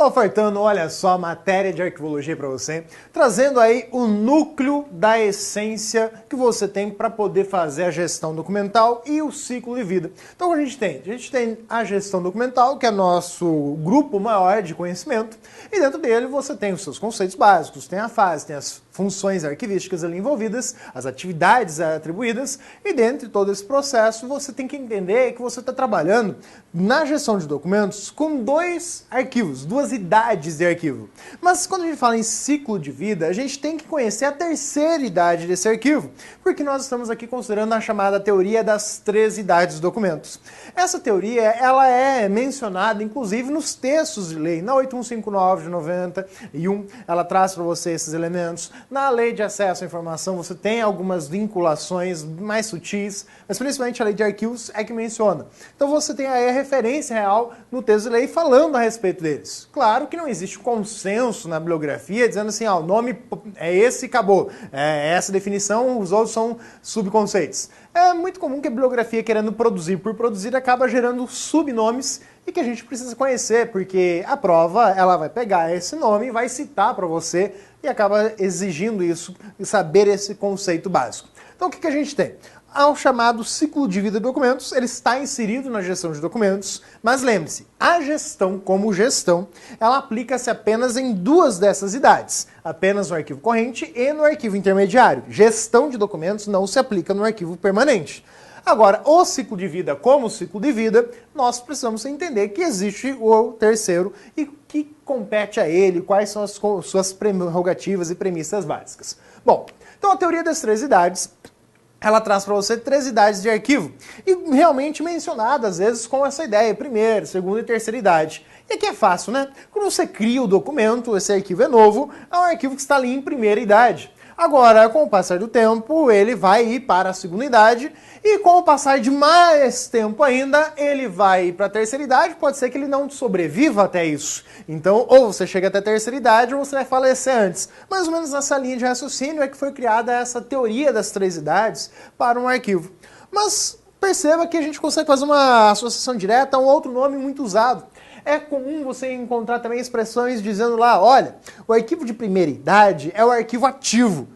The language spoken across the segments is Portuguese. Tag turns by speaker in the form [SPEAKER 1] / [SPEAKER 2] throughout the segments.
[SPEAKER 1] ofertando, olha só, matéria de arquivologia para você, trazendo aí o núcleo da essência que você tem para poder fazer a gestão documental e o ciclo de vida. Então a gente tem a gestão documental, que é nosso grupo maior de conhecimento, e dentro dele você tem os seus conceitos básicos, tem a fase, tem as funções arquivísticas ali envolvidas, as atividades atribuídas, e dentro de todo esse processo você tem que entender que você está trabalhando na gestão de documentos com dois arquivos, duas idades de arquivo. Mas quando a gente fala em ciclo de vida, a gente tem que conhecer a terceira idade desse arquivo, porque nós estamos aqui considerando a chamada teoria das 3 idades dos documentos. Essa teoria, ela é mencionada inclusive nos textos de lei, na 8159 de 91, ela traz para você esses elementos. Na lei de acesso à informação você tem algumas vinculações mais sutis, mas principalmente a lei de arquivos é que menciona. Então você tem aí a referência real no texto de lei falando a respeito deles. Claro que não existe consenso na bibliografia dizendo assim, o nome é esse e acabou. É essa definição, os outros são subconceitos. É muito comum que a bibliografia, querendo produzir por produzir, acaba gerando subnomes e que a gente precisa conhecer, porque a prova ela vai pegar esse nome e vai citar para você e acaba exigindo isso e saber esse conceito básico. Então o que a gente tem? Ao chamado ciclo de vida de documentos, ele está inserido na gestão de documentos, mas lembre-se, a gestão como gestão, ela aplica-se apenas em 2 dessas idades, apenas no arquivo corrente e no arquivo intermediário. Gestão de documentos não se aplica no arquivo permanente. Agora, o ciclo de vida como ciclo de vida, nós precisamos entender que existe o terceiro e que compete a ele, quais são as suas prerrogativas e premissas básicas. Bom, então a teoria das 3 idades, ela traz para você 3 idades de arquivo, e realmente mencionada às vezes com essa ideia, primeira, segunda e terceira idade. E aqui é fácil, né? Quando você cria o documento, esse arquivo é novo, é um arquivo que está ali em primeira idade. Agora, com o passar do tempo, ele vai ir para a segunda idade, e com o passar de mais tempo ainda, ele vai ir para a terceira idade, pode ser que ele não sobreviva até isso. Então, ou você chega até a terceira idade, ou você vai falecer antes. Mais ou menos nessa linha de raciocínio é que foi criada essa teoria das 3 idades para um arquivo. Mas perceba que a gente consegue fazer uma associação direta a um outro nome muito usado. É comum você encontrar também expressões dizendo lá, olha, o arquivo de primeira idade é o arquivo ativo.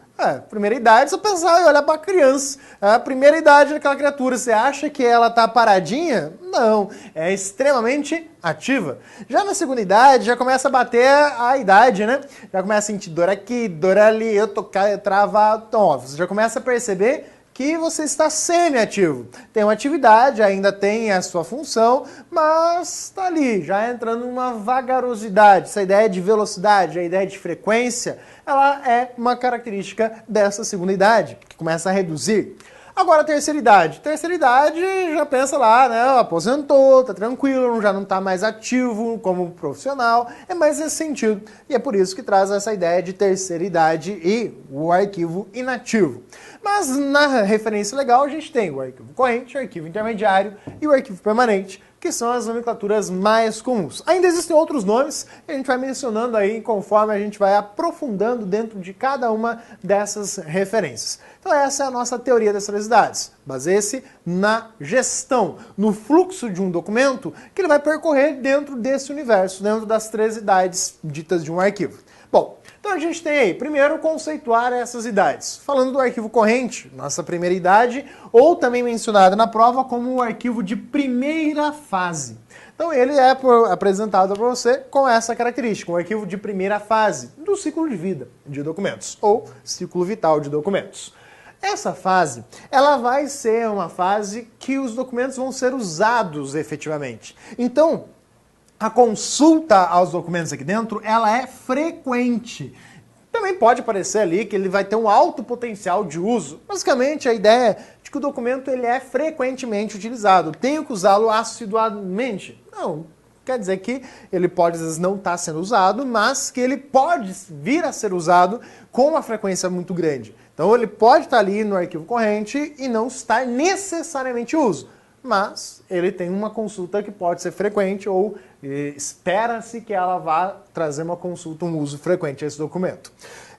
[SPEAKER 1] Primeira idade, você pensar e olhar para a criança. A primeira idade daquela criatura, você acha que ela está paradinha? Não, é extremamente ativa. Já na segunda idade, já começa a bater a idade, né? Já começa a sentir dor aqui, dor ali, eu tô travado. Então, ó, você já começa a perceber que você está semi-ativo. Tem uma atividade, ainda tem a sua função, mas está ali, já entrando numa vagarosidade. Essa ideia de velocidade, a ideia de frequência, ela é uma característica dessa segunda idade, que começa a reduzir. Agora a terceira idade. Terceira idade já pensa lá, né? Aposentou, tá tranquilo, já não está mais ativo como profissional. É mais nesse sentido. E é por isso que traz essa ideia de terceira idade e o arquivo inativo. Mas na referência legal a gente tem o arquivo corrente, o arquivo intermediário e o arquivo permanente, que são as nomenclaturas mais comuns. Ainda existem outros nomes que a gente vai mencionando aí conforme a gente vai aprofundando dentro de cada uma dessas referências. Então essa é a nossa teoria das 3 idades. Baseie-se na gestão, no fluxo de um documento que ele vai percorrer dentro desse universo, dentro das 3 idades ditas de um arquivo. Bom, então a gente tem aí, primeiro, conceituar essas idades. Falando do arquivo corrente, nossa primeira idade, ou também mencionado na prova como o arquivo de primeira fase. Então ele é apresentado para você com essa característica, um arquivo de primeira fase do ciclo de vida de documentos, ou ciclo vital de documentos. Essa fase, ela vai ser uma fase que os documentos vão ser usados efetivamente. Então, a consulta aos documentos aqui dentro, ela é frequente. Também pode parecer ali que ele vai ter um alto potencial de uso. Basicamente, a ideia é de que o documento ele é frequentemente utilizado. Tenho que usá-lo assiduamente? Não. Quer dizer que ele pode, às vezes, não estar sendo usado, mas que ele pode vir a ser usado com uma frequência muito grande. Então, ele pode estar ali no arquivo corrente e não estar necessariamente em uso. Mas ele tem uma consulta que pode ser frequente ou espera-se que ela vá trazer uma consulta, um uso frequente a esse documento.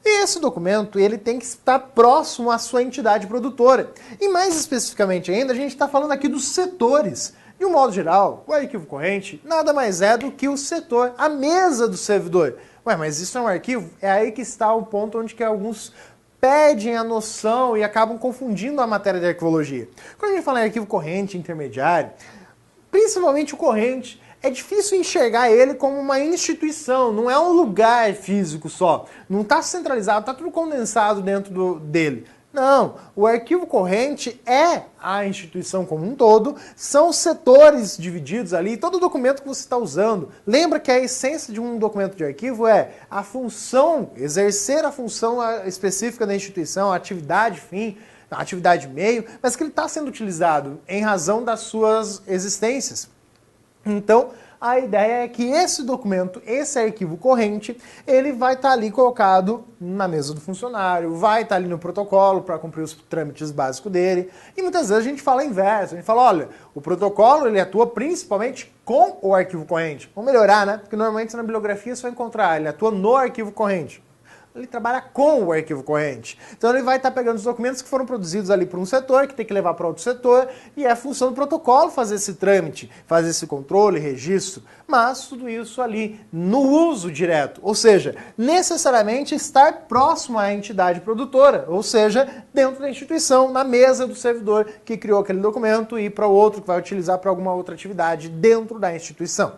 [SPEAKER 1] E esse documento ele tem que estar próximo à sua entidade produtora. E mais especificamente ainda, a gente está falando aqui dos setores. De um modo geral, o arquivo corrente nada mais é do que o setor, a mesa do servidor. Ué, mas isso é um arquivo? É aí que está o ponto onde que alguns perdem a noção e acabam confundindo a matéria de arquivologia. Quando a gente fala em arquivo corrente, intermediário, principalmente o corrente, é difícil enxergar ele como uma instituição, não é um lugar físico só. Não está centralizado, está tudo condensado dentro dele. Não, o arquivo corrente é a instituição como um todo, são setores divididos ali, todo documento que você está usando. Lembra que a essência de um documento de arquivo é a função, exercer a função específica da instituição, a atividade fim, a atividade meio, mas que ele está sendo utilizado em razão das suas existências. Então, a ideia é que esse documento, esse arquivo corrente, ele vai estar ali colocado na mesa do funcionário, vai estar ali no protocolo para cumprir os trâmites básicos dele. E muitas vezes a gente fala inverso, a gente fala, olha, o protocolo ele atua principalmente com o arquivo corrente. Vamos melhorar, né? Porque normalmente na bibliografia você vai encontrar, ele atua no arquivo corrente. Ele trabalha com o arquivo corrente. Então ele vai estar pegando os documentos que foram produzidos ali por um setor, que tem que levar para outro setor, e é a função do protocolo fazer esse trâmite, fazer esse controle, registro, mas tudo isso ali no uso direto, ou seja, necessariamente estar próximo à entidade produtora, ou seja, dentro da instituição, na mesa do servidor que criou aquele documento e para o outro que vai utilizar para alguma outra atividade dentro da instituição.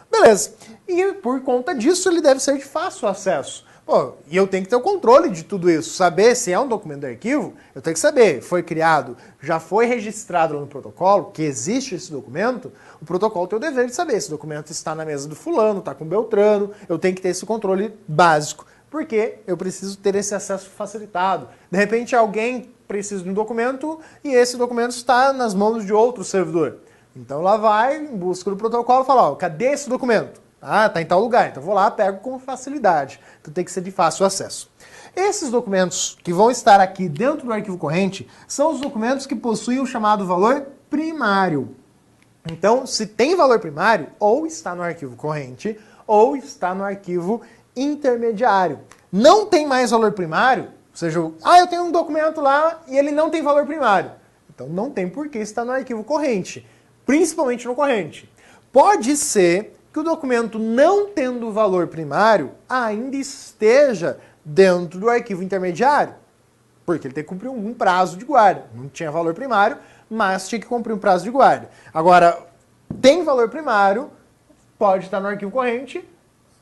[SPEAKER 1] Beleza. E por conta disso ele deve ser de fácil acesso. Pô, e eu tenho que ter o controle de tudo isso, saber se é um documento de arquivo, eu tenho que saber, foi criado, já foi registrado lá no protocolo, que existe esse documento, o protocolo tem o dever de saber se o documento está na mesa do fulano, está com o Beltrano, eu tenho que ter esse controle básico, porque eu preciso ter esse acesso facilitado. De repente alguém precisa de um documento e esse documento está nas mãos de outro servidor. Então lá vai, em busca do protocolo e fala, ó, cadê esse documento? Ah, está em tal lugar, então vou lá, pego com facilidade. Então tem que ser de fácil acesso. Esses documentos que vão estar aqui dentro do arquivo corrente são os documentos que possuem o chamado valor primário. Então, se tem valor primário, ou está no arquivo corrente, ou está no arquivo intermediário. Não tem mais valor primário, ou seja, eu tenho um documento lá e ele não tem valor primário. Então não tem por que estar no arquivo corrente, principalmente no corrente. Pode ser que o documento não tendo valor primário ainda esteja dentro do arquivo intermediário, porque ele tem que cumprir um prazo de guarda. Não tinha valor primário, mas tinha que cumprir um prazo de guarda. Agora, tem valor primário, pode estar no arquivo corrente,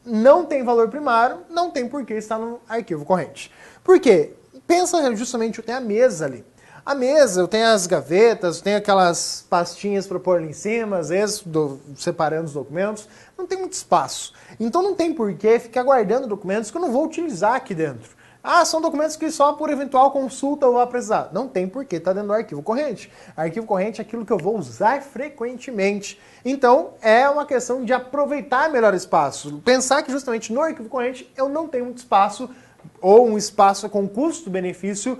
[SPEAKER 1] não tem valor primário, não tem por que estar no arquivo corrente. Por quê? Pensa justamente, eu tenho a mesa ali. A mesa, eu tenho as gavetas, eu tenho aquelas pastinhas para pôr ali em cima, às vezes separando os documentos, não tem muito espaço. Então não tem por que ficar guardando documentos que eu não vou utilizar aqui dentro. Ah, são documentos que só por eventual consulta eu vou precisar. Não tem por que estar dentro do arquivo corrente. Arquivo corrente é aquilo que eu vou usar frequentemente. Então é uma questão de aproveitar melhor espaço. Pensar que justamente no arquivo corrente eu não tenho muito espaço, ou um espaço com custo-benefício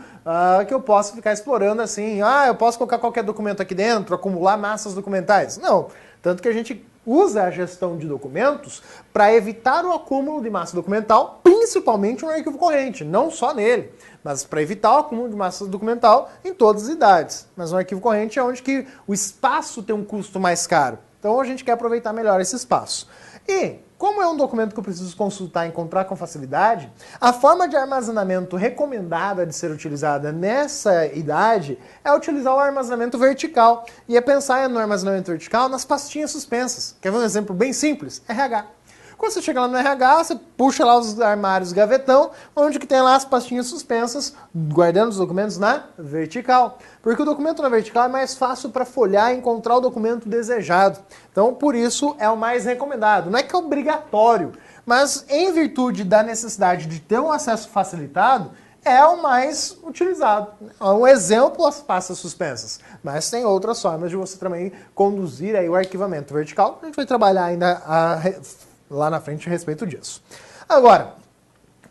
[SPEAKER 1] que eu possa ficar explorando assim, eu posso colocar qualquer documento aqui dentro, acumular massas documentais. Não, tanto que a gente usa a gestão de documentos para evitar o acúmulo de massa documental, principalmente no arquivo corrente, não só nele, mas para evitar o acúmulo de massa documental em todas as idades. Mas no arquivo corrente é onde que o espaço tem um custo mais caro. Então a gente quer aproveitar melhor esse espaço. E, como é um documento que eu preciso consultar e encontrar com facilidade, a forma de armazenamento recomendada de ser utilizada nessa idade é utilizar o armazenamento vertical. E é pensar no armazenamento vertical nas pastinhas suspensas. Quer ver um exemplo bem simples? RH. Quando você chega lá no RH, você puxa lá os armários gavetão, onde que tem lá as pastinhas suspensas, guardando os documentos na vertical. Porque o documento na vertical é mais fácil para folhear e encontrar o documento desejado. Então, por isso, é o mais recomendado. Não é que é obrigatório, mas em virtude da necessidade de ter um acesso facilitado, é o mais utilizado. Um exemplo, as pastas suspensas. Mas tem outras formas de você também conduzir aí o arquivamento vertical. A gente vai trabalhar ainda lá na frente a respeito disso. Agora,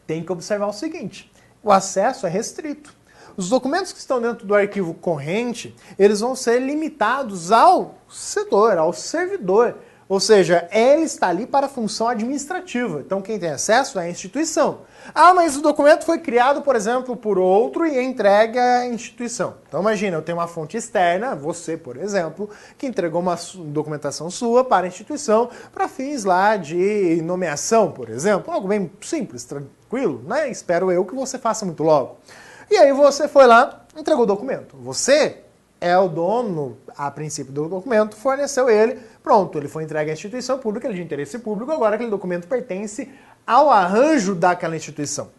[SPEAKER 1] tem que observar o seguinte, o acesso é restrito. Os documentos que estão dentro do arquivo corrente, eles vão ser limitados ao setor, ao servidor. Ou seja, ele está ali para a função administrativa. Então quem tem acesso é a instituição. Ah, mas o documento foi criado, por exemplo, por outro e entregue à instituição. Então imagina, eu tenho uma fonte externa, você, por exemplo, que entregou uma documentação sua para a instituição para fins lá de nomeação, por exemplo. Algo bem simples, tranquilo, né? Espero eu que você faça muito logo. E aí você foi lá, entregou o documento. Você é o dono, a princípio, do documento, forneceu ele, pronto, ele foi entregue à instituição pública, ele é de interesse público, agora aquele documento pertence ao arranjo daquela instituição.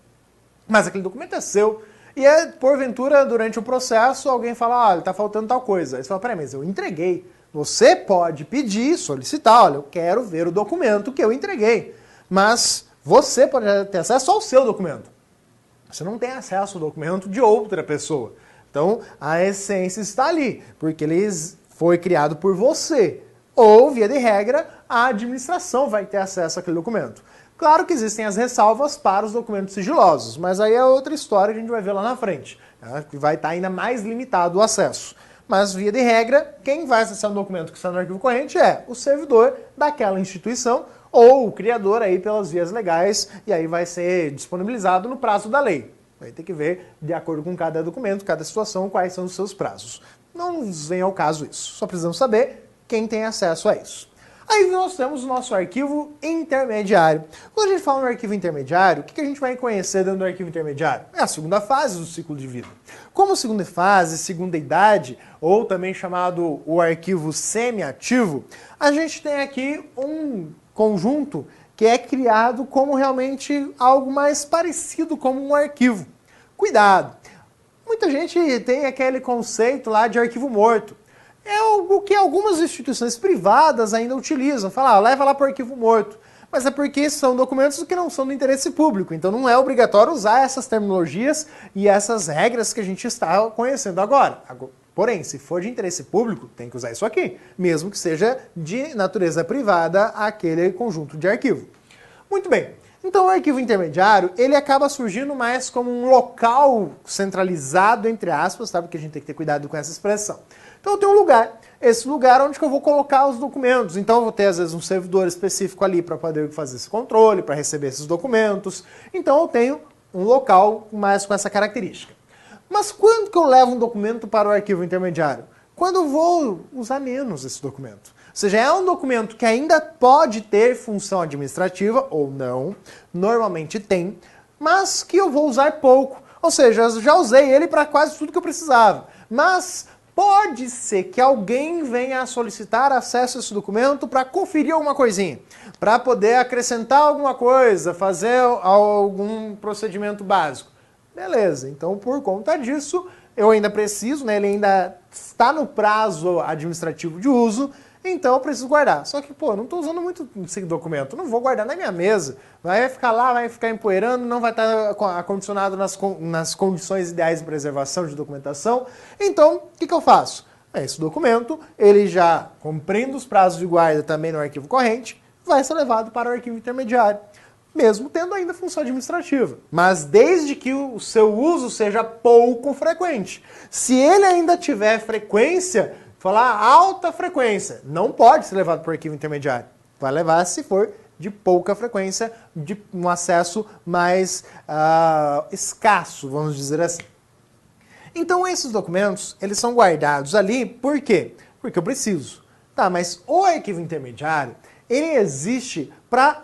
[SPEAKER 1] Mas aquele documento é seu, e porventura, durante o processo, alguém fala, olha, está faltando tal coisa. Aí você fala, peraí, mas eu entreguei. Você pode pedir, solicitar, olha, eu quero ver o documento que eu entreguei. Mas você pode ter acesso ao seu documento. Você não tem acesso ao documento de outra pessoa. Então, a essência está ali, porque ele foi criado por você. Ou, via de regra, a administração vai ter acesso àquele documento. Claro que existem as ressalvas para os documentos sigilosos, mas aí é outra história que a gente vai ver lá na frente, né, que vai estar ainda mais limitado o acesso. Mas, via de regra, quem vai acessar um documento que está no arquivo corrente é o servidor daquela instituição ou o criador aí pelas vias legais, e aí vai ser disponibilizado no prazo da lei. Vai ter que ver, de acordo com cada documento, cada situação, quais são os seus prazos. Não vem ao caso isso. Só precisamos saber quem tem acesso a isso. Aí nós temos o nosso arquivo intermediário. Quando a gente fala no arquivo intermediário, o que a gente vai conhecer dentro do arquivo intermediário? É a segunda fase do ciclo de vida. Como segunda fase, segunda idade, ou também chamado o arquivo semi-ativo, a gente tem aqui um conjunto que é criado como realmente algo mais parecido como um arquivo. Cuidado! Muita gente tem aquele conceito lá de arquivo morto. É algo que algumas instituições privadas ainda utilizam. Fala, leva lá para o arquivo morto. Mas é porque são documentos que não são do interesse público. Então não é obrigatório usar essas terminologias e essas regras que a gente está conhecendo agora. Porém, se for de interesse público, tem que usar isso aqui, mesmo que seja de natureza privada aquele conjunto de arquivo. Muito bem, então o arquivo intermediário, ele acaba surgindo mais como um local centralizado, entre aspas, tá? Porque a gente tem que ter cuidado com essa expressão. Então eu tenho um lugar, esse lugar onde que eu vou colocar os documentos. Então eu vou ter, às vezes, um servidor específico ali para poder fazer esse controle, para receber esses documentos. Então eu tenho um local mais com essa característica. Mas quando que eu levo um documento para o arquivo intermediário? Quando eu vou usar menos esse documento. Ou seja, é um documento que ainda pode ter função administrativa, ou não, normalmente tem, mas que eu vou usar pouco. Ou seja, eu já usei ele para quase tudo que eu precisava. Mas pode ser que alguém venha a solicitar acesso a esse documento para conferir alguma coisinha, para poder acrescentar alguma coisa, fazer algum procedimento básico. Beleza, então por conta disso, eu ainda preciso, né, ele ainda está no prazo administrativo de uso, então eu preciso guardar. Só que, pô, não estou usando muito esse documento, não vou guardar na minha mesa, vai ficar lá, vai ficar empoeirando, não vai estar acondicionado nas condições ideais de preservação de documentação. Então, o que eu faço? Esse documento, ele já, cumprindo os prazos de guarda também no arquivo corrente, vai ser levado para o arquivo intermediário, mesmo tendo ainda função administrativa. Mas desde que o seu uso seja pouco frequente. Se ele ainda tiver frequência, falar alta frequência, não pode ser levado para o arquivo intermediário. Vai levar se for de pouca frequência, de um acesso mais escasso, vamos dizer assim. Então esses documentos, eles são guardados ali, por quê? Porque eu preciso. Tá, mas o arquivo intermediário, ele existe para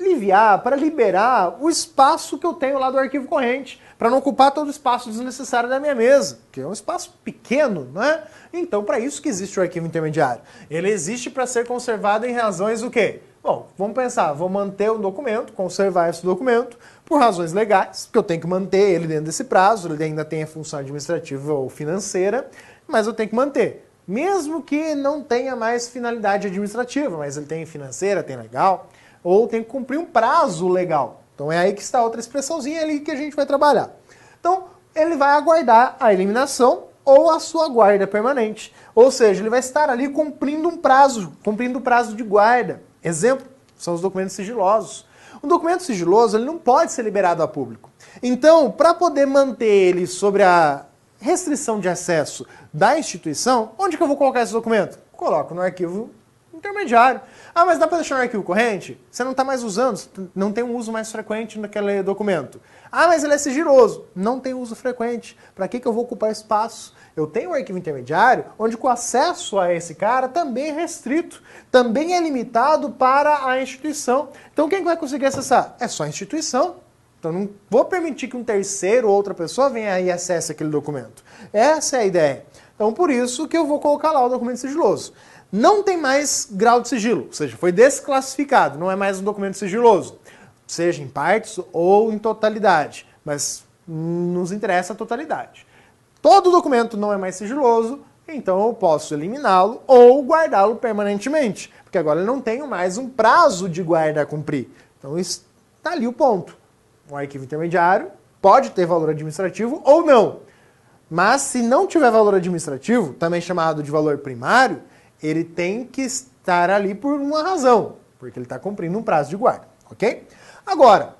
[SPEAKER 1] aliviar, para liberar o espaço que eu tenho lá do arquivo corrente, para não ocupar todo o espaço desnecessário da minha mesa, que é um espaço pequeno, não é? Então, para isso que existe o arquivo intermediário. Ele existe para ser conservado em razões do quê? Bom, vamos pensar, vou manter um documento, conservar esse documento, por razões legais, porque eu tenho que manter ele dentro desse prazo, ele ainda tem a função administrativa ou financeira, mas eu tenho que manter. Mesmo que não tenha mais finalidade administrativa, mas ele tem financeira, tem legal, ou tem que cumprir um prazo legal. Então é aí que está outra expressãozinha ali que a gente vai trabalhar. Então ele vai aguardar a eliminação ou a sua guarda permanente. Ou seja, ele vai estar ali cumprindo um prazo, cumprindo o prazo de guarda. Exemplo, são os documentos sigilosos. Um documento sigiloso ele não pode ser liberado a público. Então, para poder manter ele sobre a restrição de acesso da instituição, onde que eu vou colocar esse documento? Coloco no arquivo intermediário. Ah, mas dá para deixar no arquivo corrente? Você não está mais usando, não tem um uso mais frequente naquele documento. Ah, mas ele é sigiloso. Não tem uso frequente. Para que eu vou ocupar espaço? Eu tenho um arquivo intermediário onde o acesso a esse cara também é restrito, também é limitado para a instituição. Então quem vai conseguir acessar? É só a instituição. Então não vou permitir que um terceiro ou outra pessoa venha e acesse aquele documento. Essa é a ideia. Então por isso que eu vou colocar lá o documento sigiloso. Não tem mais grau de sigilo, ou seja, foi desclassificado, não é mais um documento sigiloso, seja em partes ou em totalidade, mas nos interessa a totalidade. Todo documento não é mais sigiloso, então eu posso eliminá-lo ou guardá-lo permanentemente, porque agora eu não tenho mais um prazo de guarda a cumprir. Então está ali o ponto. Um arquivo intermediário pode ter valor administrativo ou não, mas se não tiver valor administrativo, também chamado de valor primário, ele tem que estar ali por uma razão, porque ele está cumprindo um prazo de guarda, ok? Agora,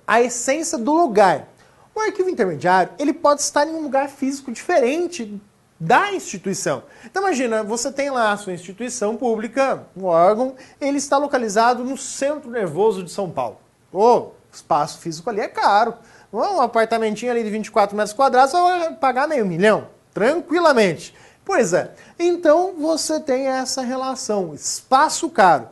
[SPEAKER 1] a essência do lugar. O arquivo intermediário, ele pode estar em um lugar físico diferente da instituição. Então imagina, você tem lá a sua instituição pública, um órgão, ele está localizado no centro nervoso de São Paulo. O espaço físico ali é caro. Um apartamentinho ali de 24 metros quadrados, você vai pagar R$500 mil, tranquilamente. Pois é, então você tem essa relação, espaço caro.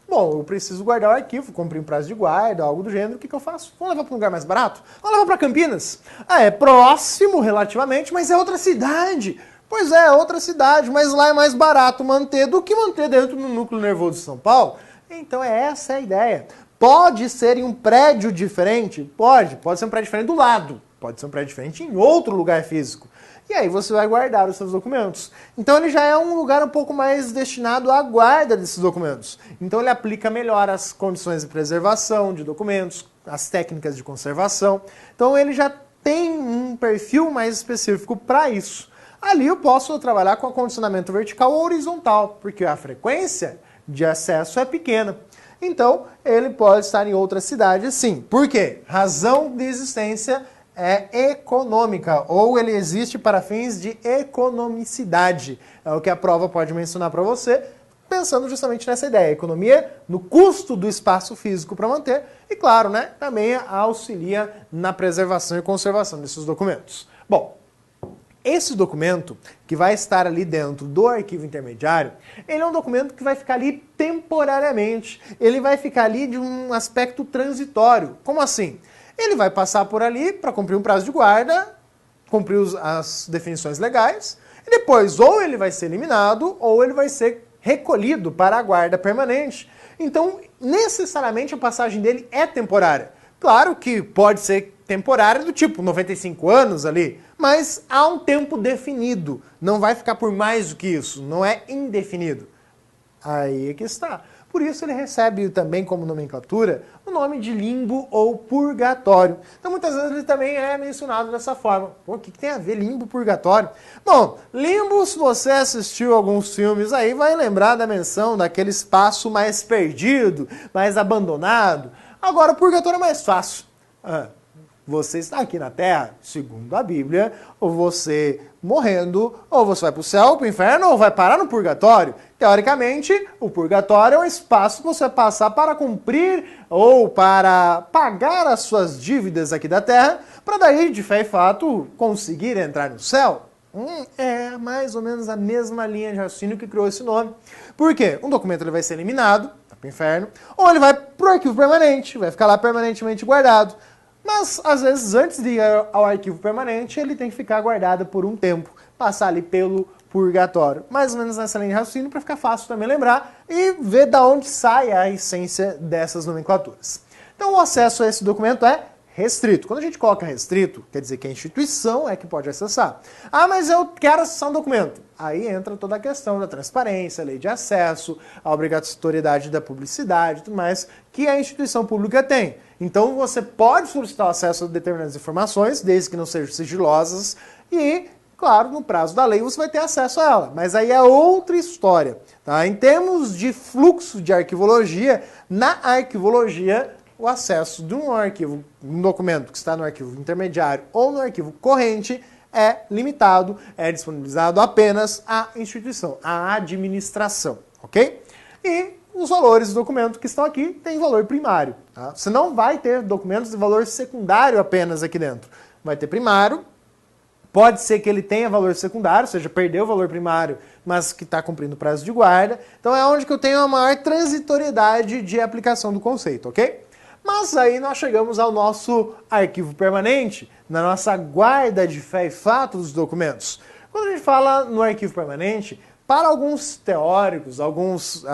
[SPEAKER 1] Bom, eu preciso guardar o arquivo, comprei um prazo de guarda, algo do gênero, o que eu faço? Vou levar para um lugar mais barato? Vou levar para Campinas? Ah, é próximo relativamente, mas é outra cidade. Pois é, outra cidade, mas lá é mais barato manter do que manter dentro do núcleo nervoso de São Paulo. Então essa é a ideia. Pode ser em um prédio diferente? Pode ser um prédio diferente do lado, pode ser um prédio diferente em outro lugar físico. E aí você vai guardar os seus documentos. Então ele já é um lugar um pouco mais destinado à guarda desses documentos. Então ele aplica melhor as condições de preservação de documentos, as técnicas de conservação. Então ele já tem um perfil mais específico para isso. Ali eu posso trabalhar com acondicionamento vertical ou horizontal, porque a frequência de acesso é pequena. Então ele pode estar em outra cidade sim. Por quê? Razão de existência é econômica, ou ele existe para fins de economicidade. É o que a prova pode mencionar para você, pensando justamente nessa ideia. Economia no custo do espaço físico para manter e, claro, né, também auxilia na preservação e conservação desses documentos. Bom, esse documento que vai estar ali dentro do arquivo intermediário, ele é um documento que vai ficar ali temporariamente. Ele vai ficar ali de um aspecto transitório. Como assim? Ele vai passar por ali para cumprir um prazo de guarda, cumprir as definições legais, e depois ou ele vai ser eliminado ou ele vai ser recolhido para a guarda permanente. Então, necessariamente a passagem dele é temporária. Claro que pode ser temporária do tipo 95 anos ali, mas há um tempo definido. Não vai ficar por mais do que isso, não é indefinido. Aí é que está. Por isso ele recebe também como nomenclatura o nome de limbo ou purgatório. Então muitas vezes ele também é mencionado dessa forma. Pô, o que tem a ver limbo purgatório? Bom, limbo, se você assistiu alguns filmes aí, vai lembrar da menção daquele espaço mais perdido, mais abandonado. Agora, o purgatório é mais fácil. Você está aqui na Terra, segundo a Bíblia, ou você morrendo, ou você vai para o céu, para o inferno, ou vai parar no purgatório. Teoricamente, o purgatório é um espaço que você vai passar para cumprir ou para pagar as suas dívidas aqui da Terra, para daí, de fé e fato, conseguir entrar no céu. É mais ou menos a mesma linha de raciocínio que criou esse nome. Por quê? Um documento ele vai ser eliminado, para o inferno, ou ele vai para o arquivo permanente, vai ficar lá permanentemente guardado. Mas, às vezes, antes de ir ao arquivo permanente, ele tem que ficar guardado por um tempo, passar ali pelo purgatório. Mais ou menos nessa linha de raciocínio, para ficar fácil também lembrar e ver da onde sai a essência dessas nomenclaturas. Então, o acesso a esse documento é restrito. Quando a gente coloca restrito, quer dizer que a instituição é que pode acessar. Ah, mas eu quero acessar um documento. Aí entra toda a questão da transparência, lei de acesso, a obrigatoriedade da publicidade e tudo mais que a instituição pública tem. Então você pode solicitar o acesso a determinadas informações, desde que não sejam sigilosas, e, claro, no prazo da lei você vai ter acesso a ela. Mas aí é outra história. Tá? Em termos de fluxo de arquivologia, na arquivologia, o acesso de um arquivo, um documento que está no arquivo intermediário ou no arquivo corrente é limitado, é disponibilizado apenas à instituição, à administração, ok? E os valores do documento que estão aqui têm valor primário. Tá? Você não vai ter documentos de valor secundário apenas aqui dentro. Vai ter primário, pode ser que ele tenha valor secundário, ou seja, perdeu o valor primário, mas que está cumprindo o prazo de guarda. Então é onde que eu tenho a maior transitoriedade de aplicação do conceito, ok? Mas aí nós chegamos ao nosso arquivo permanente, na nossa guarda de fé e fato dos documentos. Quando a gente fala no arquivo permanente, para alguns teóricos, alguns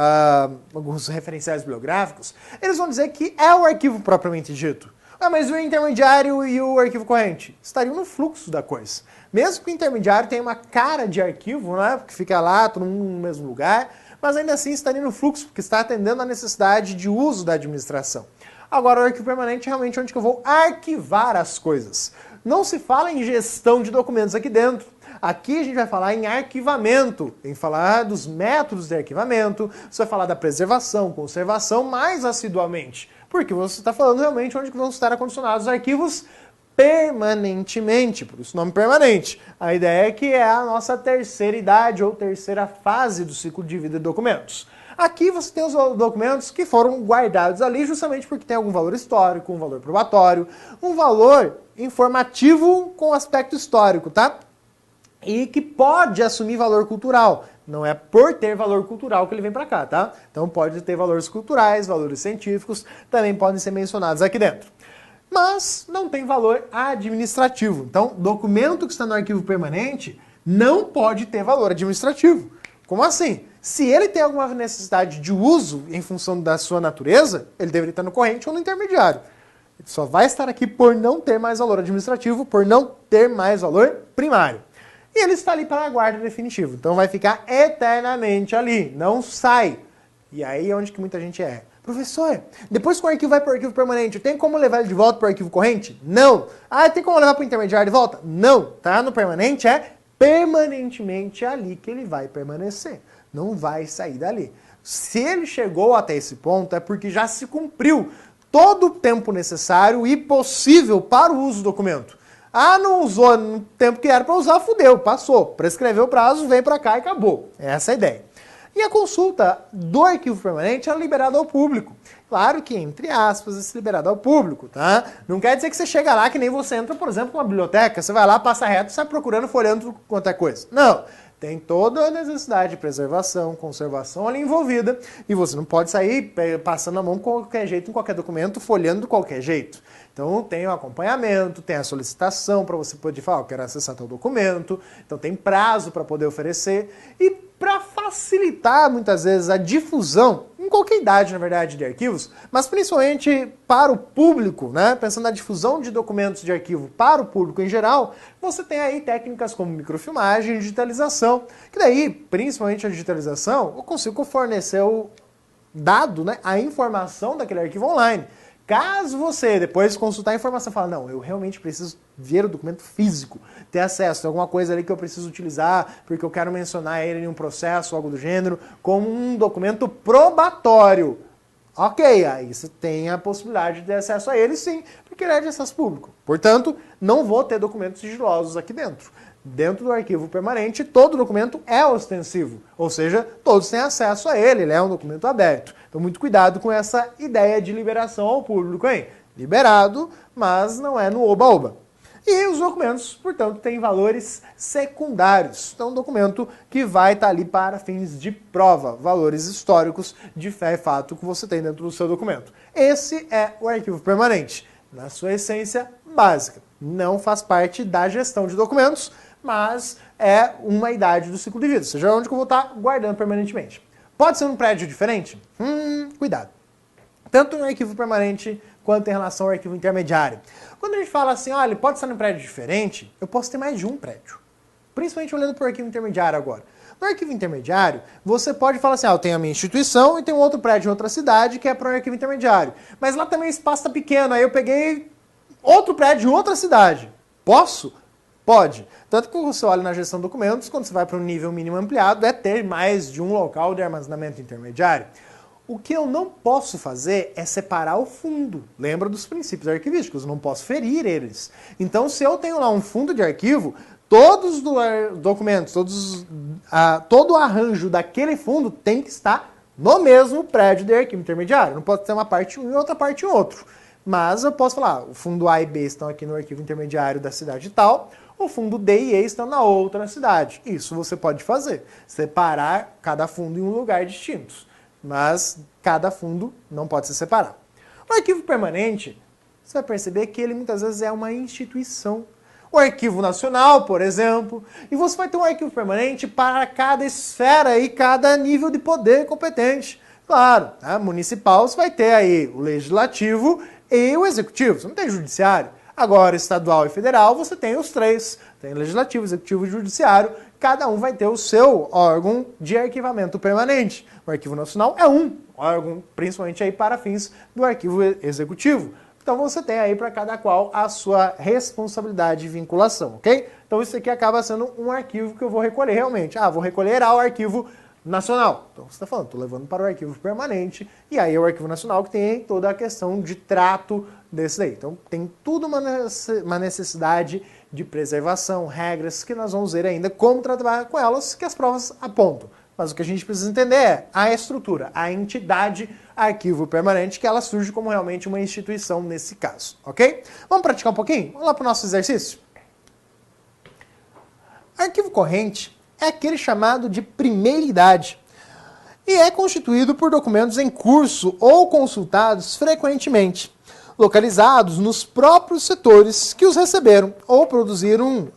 [SPEAKER 1] referenciais bibliográficos, eles vão dizer que é o arquivo propriamente dito. Mas o intermediário e o arquivo corrente estariam no fluxo da coisa. Mesmo que o intermediário tenha uma cara de arquivo, né, que fica lá, todo mundo no mesmo lugar, mas ainda assim estaria no fluxo, porque está atendendo à necessidade de uso da administração. Agora, o arquivo permanente é realmente onde que eu vou arquivar as coisas. Não se fala em gestão de documentos aqui dentro. Aqui a gente vai falar em arquivamento, em falar dos métodos de arquivamento, você vai falar da preservação, conservação mais assiduamente, porque você está falando realmente onde vão estar acondicionados os arquivos permanentemente, por isso o nome permanente. A ideia é que é a nossa terceira idade ou terceira fase do ciclo de vida de documentos. Aqui você tem os documentos que foram guardados ali justamente porque tem algum valor histórico, um valor probatório, um valor informativo com aspecto histórico, tá? E que pode assumir valor cultural. Não é por ter valor cultural que ele vem para cá, tá? Então pode ter valores culturais, valores científicos, também podem ser mencionados aqui dentro. Mas não tem valor administrativo. Então, documento que está no arquivo permanente não pode ter valor administrativo. Como assim? Se ele tem alguma necessidade de uso em função da sua natureza, ele deveria estar no corrente ou no intermediário. Ele só vai estar aqui por não ter mais valor administrativo, por não ter mais valor primário. E ele está ali para a guarda definitiva. Então vai ficar eternamente ali, não sai. E aí é onde que muita gente erra. Professor, depois que o arquivo vai para o arquivo permanente, tem como levar ele de volta para o arquivo corrente? Não. Ah, tem como levar para o intermediário de volta? Não. Tá no permanente, é permanentemente ali que ele vai permanecer. Não vai sair dali. Se ele chegou até esse ponto, é porque já se cumpriu todo o tempo necessário e possível para o uso do documento. Ah, não usou no tempo que era para usar, fudeu, passou. Prescreveu o prazo, vem para cá e acabou. Essa é a ideia. E a consulta do arquivo permanente é liberada ao público. Claro que, entre aspas, esse liberado ao público, tá? Não quer dizer que você chega lá que nem você entra, por exemplo, numa biblioteca, você vai lá, passa reto e sai procurando, folhando tudo quanto é coisa. Não. Tem toda a necessidade de preservação, conservação ali envolvida, e você não pode sair passando a mão de qualquer jeito em qualquer documento, folhando de qualquer jeito. Então tem o acompanhamento, tem a solicitação para você poder falar, eu quero acessar tal documento, então tem prazo para poder oferecer, e para facilitar muitas vezes a difusão, em qualquer idade na verdade de arquivos, mas principalmente para o público, né? Pensando na difusão de documentos de arquivo para o público em geral, você tem aí técnicas como microfilmagem e digitalização, que daí, principalmente a digitalização, eu consigo fornecer o dado, né, a informação daquele arquivo online. Caso você, depois de consultar a informação, fala, não, eu realmente preciso ver o documento físico, ter acesso, tem alguma coisa ali que eu preciso utilizar, porque eu quero mencionar ele em um processo, algo do gênero, como um documento probatório. Ok, aí você tem a possibilidade de ter acesso a ele, sim, porque ele é de acesso público. Portanto, não vou ter documentos sigilosos aqui dentro. Dentro do arquivo permanente, todo documento é ostensivo, ou seja, todos têm acesso a ele, ele é um documento aberto. Então, muito cuidado com essa ideia de liberação ao público, hein? Liberado, mas não é no oba-oba. E os documentos, portanto, têm valores secundários. Então, um documento que vai estar ali para fins de prova, valores históricos de fé e fato que você tem dentro do seu documento. Esse é o arquivo permanente, na sua essência básica. Não faz parte da gestão de documentos, mas é uma idade do ciclo de vida, ou seja, onde eu vou estar guardando permanentemente. Pode ser um prédio diferente? Cuidado. Tanto no arquivo permanente quanto em relação ao arquivo intermediário. Quando a gente fala assim, olha, ele pode estar num prédio diferente, eu posso ter mais de um prédio. Principalmente olhando para o arquivo intermediário agora. No arquivo intermediário, você pode falar assim, eu tenho a minha instituição e tem um outro prédio em outra cidade que é para o arquivo intermediário. Mas lá também o espaço está pequeno, aí eu peguei outro prédio em outra cidade. Posso? Pode. Tanto que você olha na gestão de documentos, quando você vai para um nível mínimo ampliado, é ter mais de um local de armazenamento intermediário. O que eu não posso fazer é separar o fundo. Lembra dos princípios arquivísticos, eu não posso ferir eles. Então, se eu tenho lá um fundo de arquivo, todos os documentos, todo o arranjo daquele fundo tem que estar no mesmo prédio de arquivo intermediário. Não pode ter uma parte em um e outra parte em outro. Mas eu posso falar, o fundo A e B estão aqui no arquivo intermediário da cidade tal, o fundo D e E estão na outra cidade. Isso você pode fazer, separar cada fundo em um lugar distinto. Mas cada fundo não pode se separar. O arquivo permanente, você vai perceber que ele muitas vezes é uma instituição. O Arquivo Nacional, por exemplo, e você vai ter um arquivo permanente para cada esfera e cada nível de poder competente. Claro, né? Municipal você vai ter aí o Legislativo e o Executivo, você não tem Judiciário. Agora, estadual e federal, você tem os três, tem Legislativo, Executivo e Judiciário, cada um vai ter o seu órgão de arquivamento permanente. O Arquivo Nacional é um órgão, principalmente aí para fins do Arquivo Executivo. Então você tem aí para cada qual a sua responsabilidade e vinculação, ok? Então isso aqui acaba sendo um arquivo que eu vou recolher realmente. Vou recolher ao arquivo nacional. Então você está falando, estou levando para o arquivo permanente, e aí é o arquivo nacional que tem toda a questão de trato desse daí. Então tem tudo uma necessidade de preservação, regras que nós vamos ver ainda como tratar com elas, que as provas apontam. Mas o que a gente precisa entender é a estrutura, a entidade arquivo permanente, que ela surge como realmente uma instituição nesse caso, ok? Vamos praticar um pouquinho? Vamos lá para o nosso exercício? Arquivo corrente é aquele chamado de primeira idade e é constituído por documentos em curso ou consultados frequentemente, localizados nos próprios setores que os receberam ou produziram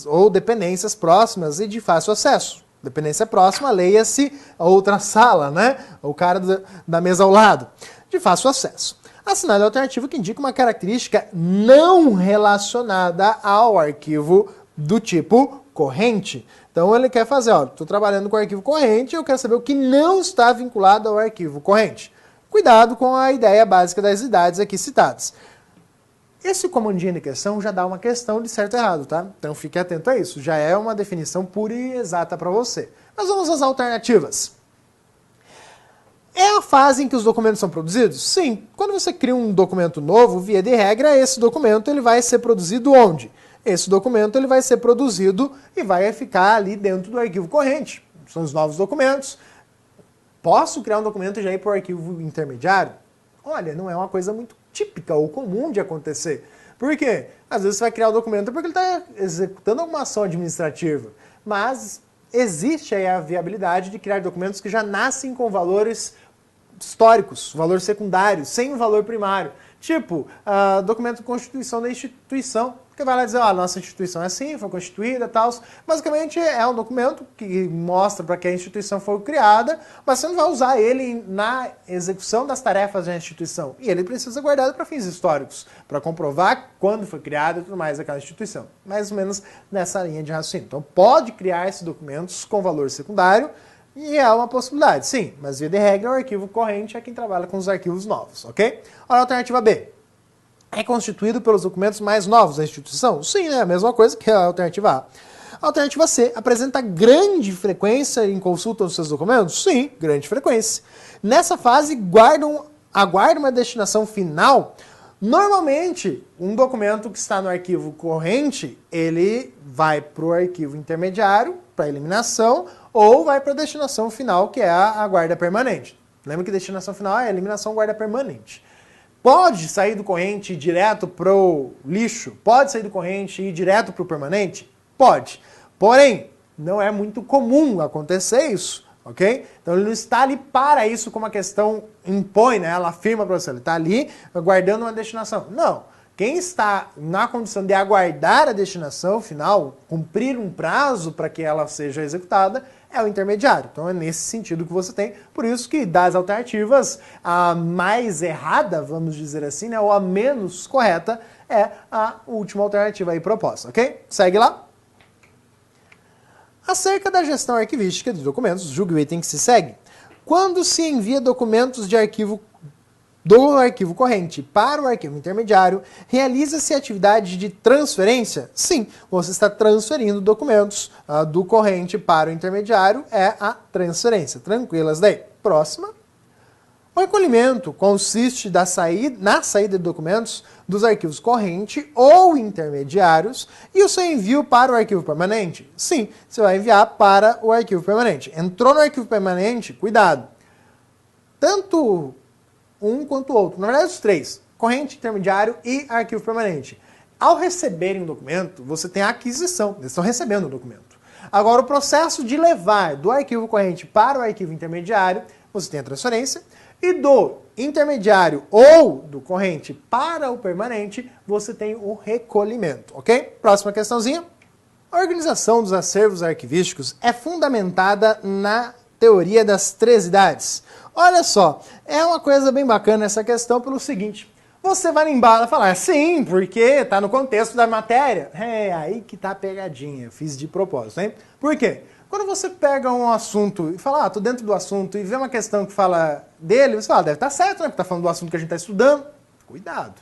[SPEAKER 1] ou dependências próximas e de fácil acesso. Dependência próxima, leia-se a outra sala, né? O cara da mesa ao lado. De fácil acesso. Assinale a alternativa que indica uma característica não relacionada ao arquivo do tipo corrente. Então ele quer fazer, estou trabalhando com arquivo corrente, eu quero saber o que não está vinculado ao arquivo corrente. Cuidado com a ideia básica das idades aqui citadas. Esse comandinho de questão já dá uma questão de certo e errado, tá? Então fique atento a isso. Já é uma definição pura e exata para você. Mas vamos às alternativas. É a fase em que os documentos são produzidos? Sim. Quando você cria um documento novo, via de regra, esse documento ele vai ser produzido onde? Esse documento ele vai ser produzido e vai ficar ali dentro do arquivo corrente. São os novos documentos. Posso criar um documento e já ir para o arquivo intermediário? Olha, não é uma coisa muito típica ou comum de acontecer. Por quê? Às vezes você vai criar o documento porque ele está executando alguma ação administrativa. Mas existe aí a viabilidade de criar documentos que já nascem com valores históricos, valor secundário, sem um valor primário. Tipo, documento de constituição da instituição. Porque vai lá dizer, a nossa instituição é assim, foi constituída e tal. Basicamente é um documento que mostra para que a instituição foi criada, mas você não vai usar ele na execução das tarefas da instituição. E ele precisa ser guardado para fins históricos, para comprovar quando foi criada e tudo mais aquela instituição. Mais ou menos nessa linha de raciocínio. Então pode criar esses documentos com valor secundário, e é uma possibilidade, sim. Mas via de regra, o arquivo corrente é quem trabalha com os arquivos novos, ok? Olha a alternativa B. É constituído pelos documentos mais novos da instituição? Sim, é a mesma coisa que a alternativa A. A alternativa C apresenta grande frequência em consulta dos seus documentos? Sim, grande frequência. Nessa fase, aguarda uma destinação final. Normalmente, um documento que está no arquivo corrente, ele vai para o arquivo intermediário, para eliminação, ou vai para a destinação final, que é a guarda permanente. Lembra que destinação final é a eliminação guarda permanente. Pode sair do corrente e ir direto para o lixo? Pode sair do corrente e ir direto para o permanente? Pode. Porém, não é muito comum acontecer isso, ok? Então ele não está ali para isso como a questão impõe, né? Ela afirma para você, ele está ali aguardando uma destinação. Não. Quem está na condição de aguardar a destinação final, cumprir um prazo para que ela seja executada, é o intermediário. Então é nesse sentido que você tem. Por isso que das alternativas, a mais errada, vamos dizer assim, né, ou a menos correta, é a última alternativa aí proposta, ok? Segue lá. Acerca da gestão arquivística de documentos, julgue o item que se segue. Quando se envia documentos de arquivo do arquivo corrente para o arquivo intermediário, realiza-se a atividade de transferência? Sim, você está transferindo documentos do corrente para o intermediário, é a transferência. Tranquilas daí. Próxima. O recolhimento consiste na saída de documentos dos arquivos corrente ou intermediários e o seu envio para o arquivo permanente. Sim, você vai enviar para o arquivo permanente. Entrou no arquivo permanente, cuidado. Tanto um quanto o outro, na verdade os três, corrente, intermediário e arquivo permanente. Ao receberem o documento, você tem a aquisição, eles estão recebendo o documento. Agora, o processo de levar do arquivo corrente para o arquivo intermediário, você tem a transferência, e do intermediário ou do corrente para o permanente, você tem o recolhimento, ok? Próxima questãozinha. A organização dos acervos arquivísticos é fundamentada na teoria das três idades. Olha só, é uma coisa bem bacana essa questão pelo seguinte, você vai em bala falar, sim, porque está no contexto da matéria. É aí que tá a pegadinha, fiz de propósito, hein? Por quê? Quando você pega um assunto e fala, tô dentro do assunto e vê uma questão que fala dele, você fala, deve estar certo, né? Porque tá falando do assunto que a gente está estudando. Cuidado.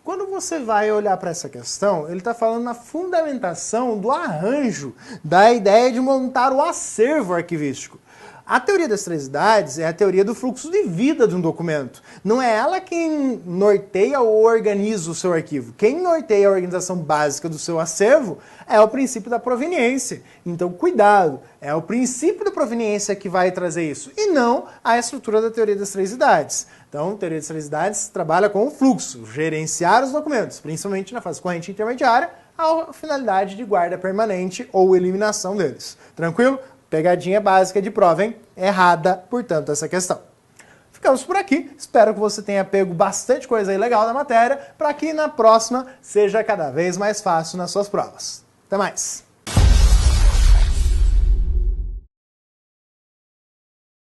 [SPEAKER 1] Quando você vai olhar para essa questão, ele está falando na fundamentação do arranjo, da ideia de montar o acervo arquivístico. A teoria das três idades é a teoria do fluxo de vida de um documento. Não é ela quem norteia ou organiza o seu arquivo. Quem norteia a organização básica do seu acervo é o princípio da proveniência. Então, cuidado, é o princípio da proveniência que vai trazer isso, e não a estrutura da teoria das três idades. Então, a teoria das três idades trabalha com o fluxo, gerenciar os documentos, principalmente na fase corrente intermediária, a finalidade de guarda permanente ou eliminação deles. Tranquilo? Pegadinha básica de prova, hein? Errada, portanto, essa questão. Ficamos por aqui. Espero que você tenha pego bastante coisa aí legal da matéria para que na próxima seja cada vez mais fácil nas suas provas. Até mais!